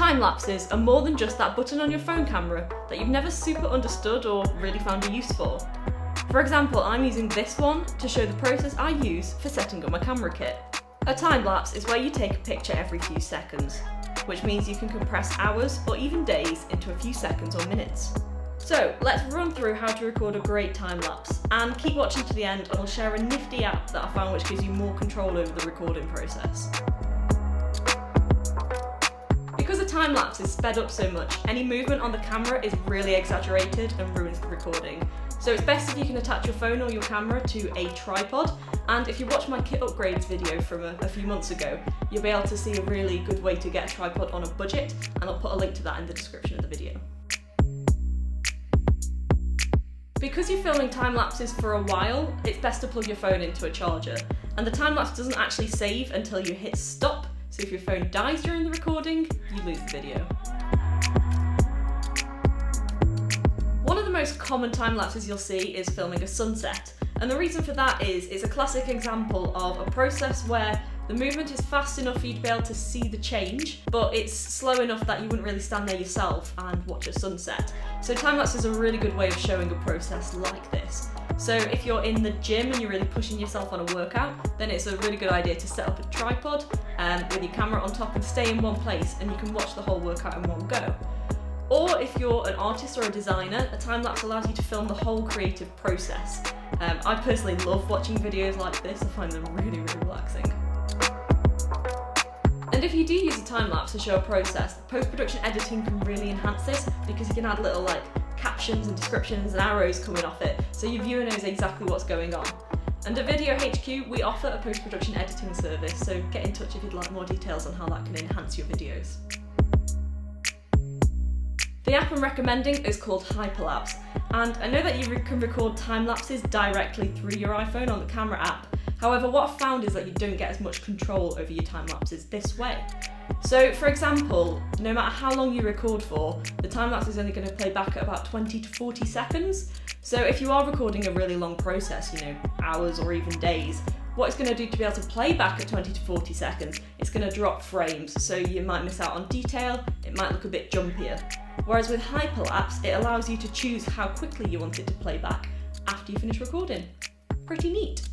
Time lapses are more than just that button on your phone camera that you've never super understood or really found a use for. For example, I'm using this one to show the process I use for setting up my camera kit. A time lapse is where you take a picture every few seconds, which means you can compress hours or even days into a few seconds or minutes. So let's run through how to record a great time lapse, and keep watching to the end and I'll share a nifty app that I found which gives you more control over the recording process. Because a time lapse is sped up so much, any movement on the camera is really exaggerated and ruins the recording. So it's best if you can attach your phone or your camera to a tripod, and if you watch my kit upgrades video from a few months ago, you'll be able to see a really good way to get a tripod on a budget, and I'll put a link to that in the description of the video. Because you're filming time lapses for a while, it's best to plug your phone into a charger, and the time lapse doesn't actually save until you hit stop. So if your phone dies during the recording, you lose the video. One of the most common time lapses you'll see is filming a sunset. And the reason for that is it's a classic example of a process where the movement is fast enough for you to be able to see the change, but it's slow enough that you wouldn't really stand there yourself and watch a sunset. So time lapse is a really good way of showing a process like this. So if you're in the gym and you're really pushing yourself on a workout, then it's a really good idea to set up a tripod with your camera on top and stay in one place, and you can watch the whole workout in one go. Or if you're an artist or a designer, a time lapse allows you to film the whole creative process. I personally love watching videos like this. I find them really, really relaxing. And if you do use a time lapse to show a process, post-production editing can really enhance this, because you can add little captions and descriptions and arrows coming off it, so your viewer knows exactly what's going on. And at Video HQ, we offer a post-production editing service, so get in touch if you'd like more details on how that can enhance your videos. The app I'm recommending is called Hyperlapse, and I know that you can record time lapses directly through your iPhone on the camera app. However, what I've found is that you don't get as much control over your time lapses this way. So for example, no matter how long you record for, the time lapse is only going to play back at about 20 to 40 seconds. So if you are recording a really long process, hours or even days, what it's going to do to be able to play back at 20 to 40 seconds, it's going to drop frames, so you might miss out on detail, it might look a bit jumpier. Whereas with Hyperlapse, it allows you to choose how quickly you want it to play back after you finish recording. Pretty neat.